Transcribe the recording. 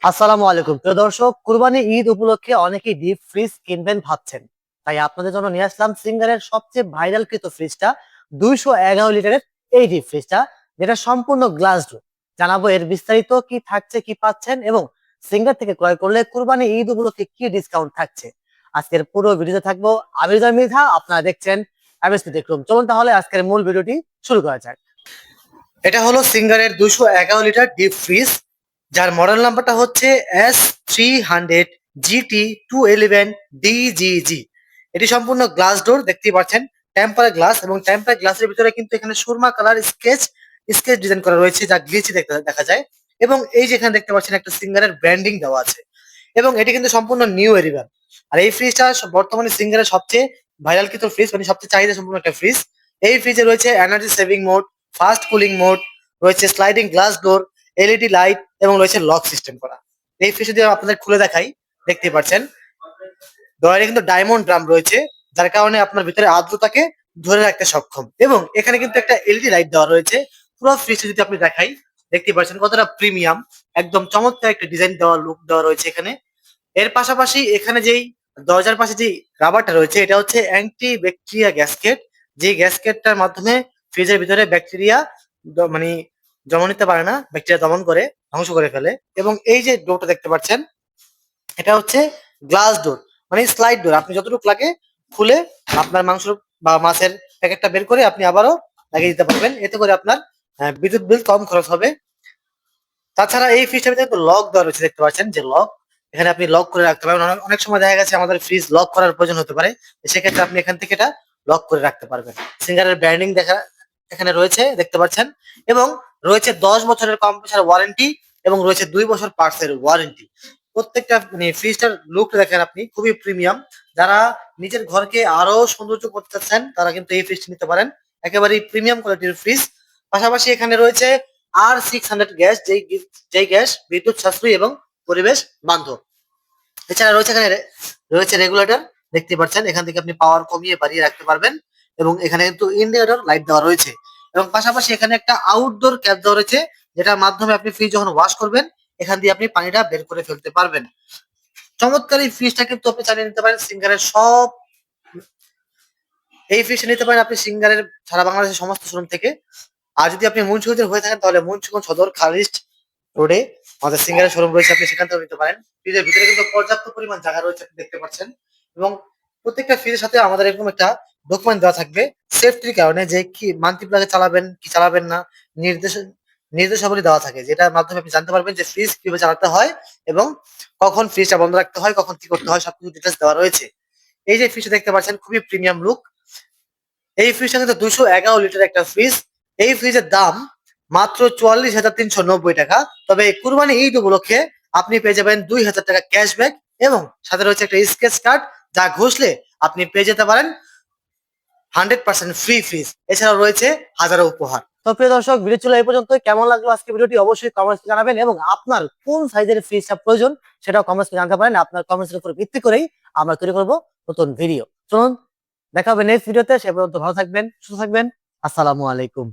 আসসালামু আলাইকুম প্রিয় দর্শক, কুরবানি ঈদ উপলক্ষে অনেকেই ডিপ ফ্রিজ কিনবেন ভাবছেন। তাই আপনাদের জন্য নিয়ে আসলাম সিঙ্গারের সবচেয়ে ভাইরাল কৃত ফ্রিজটা, 211 লিটারের এই ডিপ ফ্রিজটা, যেটা সম্পূর্ণ গ্লাস ডোর। জানাবো এর বিস্তারিত, কি থাকছে, কি পাচ্ছেন, এবং সিঙ্গার থেকে ক্রয় করলে কুরবানি ঈদ উপলক্ষে কি ডিসকাউন্ট থাকছে। আজকের পুরো ভিডিওতে থাকবো আবির মৃধা, আপনারা দেখছেন এমএসপি টেকরুম। চলুন তাহলে আজকের মূল ভিডিওটি শুরু করা যাক। এটা হলো সিঙ্গারের 211 লিটার ডিপ ফ্রিজ, যার মডেল নাম্বারটা হচ্ছে S300GT211DGG। এটি সম্পূর্ণ গ্লাস ডোর, দেখতেই পাচ্ছেন টেম্পার গ্লাস, এবং টেম্পার গ্লাসের ভিতরে কিন্তু এখানে Surma colour sketch sketch design করা রয়েছে, যা গ্লিচি দেখা যায়। এবং এই যে এখানে দেখতে পাচ্ছেন একটা সিঙ্গারের ব্র্যান্ডিং দেওয়া আছে, এবং এটি কিন্তু সম্পূর্ণ নিউ এরিবান। আর এই ফ্রিজটা বর্তমানে সিঙ্গারের সবচেয়ে ভাইরাল কিন্তু ফ্রিজ, মানে সবচেয়ে চাহিদা সম্পূর্ণ একটা ফ্রিজ। এই ফ্রিজে রয়েছে energy saving mode, fast cooling mode, রয়েছে sliding glass door, LED light, এবং রয়েছে লক সিস্টেম করা। এই ফ্রিজটি যদি আপনাদের খুলে দেখাই, দেখতে পাচ্ছেন ডয়ারে কিন্তু ডায়মন্ড ড্রাম রয়েছে, যার কারণে আপনার ভিতরে আর্দ্রতাকে ধরে রাখতে সক্ষম। এবং এখানে কিন্তু একটা এলইডি লাইট দেওয়া রয়েছে। পুরো ফ্রিজটি যদি আপনি দেখাই, দেখতে পাচ্ছেন কতটা প্রিমিয়াম, একদম চমৎকার একটা ডিজাইন দেওয়া, লুক দেওয়া রয়েছে এখানে। এর পাশাপাশি এখানে যেই দরজার পাশে যে রাবারটা রয়েছে, এটা হচ্ছে অ্যান্টি ব্যাকটেরিয়া গ্যাসকেট। যে গ্যাসকেটটার মাধ্যমে ফ্রিজের ভিতরে ব্যাকটেরিয়া মানে জমা নিতে পারে না, ব্যাকটেরিয়া দমন করে ধ্বংস করে ফেলে। এবং এই যে ডোরটা দেখতে পাচ্ছেন, এটা হচ্ছে গ্লাস ডোর, মানে স্লাইড ডোর। আপনি যতটুকু লাগে খুলে আপনার মাংস বা মাছের প্যাকেটটা বের করে আপনি আবারও লাগিয়ে দিতে পারবেন। এতে করে আপনার বিদ্যুৎ বিল কম খরচ হবে। তাছাড়া এই ফ্রিজটার ভিতরে কিন্তু লক দেওয়া রয়েছে, দেখতে পাচ্ছেন যে লক, এখানে আপনি লক করে রাখতে পারবেন। অনেক অনেক সময় দেখা গেছে আমাদের ফ্রিজ লক করার প্রয়োজন হতে পারে, সেক্ষেত্রে আপনি এখান থেকে এটা লক করে রাখতে পারবেন। সিঙ্গারের ব্র্যান্ডিং দেখা এখানে রয়েছে, দেখতে পাচ্ছেন। এবং রয়েছে 10 বছরের কম্প্রেসার ওয়ারেন্টি, এবং রয়েছে 2 বছর পার্টসের ওয়ারেন্টি। প্রত্যেকটা মানে ফ্রিজটার লুক দেখেন আপনি, খুবই প্রিমিয়াম। যারা নিজের ঘরকে আরো সৌন্দর্য করতে চাচ্ছেন, তারা কিন্তু এই ফ্রিজটি নিতে পারেন। একেবারেই প্রিমিয়াম কোয়ালিটির ফ্রিজ। পাশাপাশি এখানে রয়েছে R600 গ্যাস, যেই গ্যাস বিদ্যুৎ সাশ্রয়ী এবং পরিবেশ বান্ধব। এছাড়া রয়েছে এখানে রয়েছে রেগুলেটর, দেখতে পাচ্ছেন এখান থেকে আপনি পাওয়ার কমিয়ে বাড়িয়ে রাখতে পারবেন। এবং এখানে কিন্তু ইন্ডিকেটর লাইট দেওয়া রয়েছে। এবং পাশাপাশি এখানে একটা আউটডোর ক্যাপ দেওয়া রয়েছে, যেটার মাধ্যমে আপনি ফ্রিজ যখন ওয়াশ করবেন, এখান দিয়ে আপনি পানিটা বের করে ফেলতে পারবেন। চমৎকার এই ফ্রিজটা কিন্তু আপনি চালিয়ে নিতে পারেন সিঙ্গারের সব, এই ফ্রিজটা নিতে পারেন আপনি সিঙ্গারের সারা বাংলাদেশের সমস্ত শোরুম থেকে। আর যদি আপনি মুন্সিগঞ্জের হয়ে থাকেন, তাহলে মুন্সিগঞ্জ সদর খালিস্ট রোডে আমাদের সিঙ্গারের শোরুম রয়েছে, আপনি সেখান থেকে নিতে পারেন। ফ্রিজের ভিতরে কিন্তু পর্যাপ্ত পরিমাণ জায়গা রয়েছে, আপনি দেখতে পাচ্ছেন। এবং প্রত্যেকটা ফ্রিজের সাথে আমাদের এরকম একটা ডকুমেন্ট দেওয়া থাকবে সেফটির কারণে, যে কি মাল্টিপ্লাগে চালাবেন কি চালাবেন না, নির্দেশ নির্দেশাবলী দেওয়া থাকে, যেটার মাধ্যমে আপনি জানতে পারবেন যে ফ্রিজ কিভাবে চালাতে হয়, এবং কখন ফ্রিজটা বন্ধ রাখতে হয়, কখন কি করতে হয়, সবকিছু ডিটেলস দেওয়া রয়েছে। এই যে ফ্রিজটা দেখতে পাচ্ছেন, খুবই প্রিমিয়াম লুক। এই ফ্রিজটা কিন্তু 211 লিটার একটা ফ্রিজ। এই ফ্রিজের দাম মাত্র 44,390 টাকা। তবে এই কুরবানি ঈদ উপলক্ষে আপনি পেয়ে যাবেন 2,000 টাকা ক্যাশব্যাক, এবং সাথে রয়েছে একটা স্কেচ কার্ড, যা ঘষলে আপনি পেয়ে যেতে পারেন 100% ফ্রি ফ্রিজ। এছাড়াও রয়েছে হাজারো উপহার। তো প্রিয় দর্শক, ভিডিও ছিল এই পর্যন্ত। কেমন লাগলো আজকে ভিডিওটি অবশ্যই কমেন্টস জানাবেন, এবং আপনার কোন সাইজের ফ্রিজটা প্রয়োজন সেটাও কমেন্টস জানাতে পারেন। আপনার কমেন্টসের উপর ভিত্তি করেই আমরা তৈরি করবো নতুন ভিডিও। চলুন দেখা হবে নেক্সট ভিডিওতে। সে পর্যন্ত ভালো থাকবেন, সুস্থ থাকবেন। আসসালামু আলাইকুম।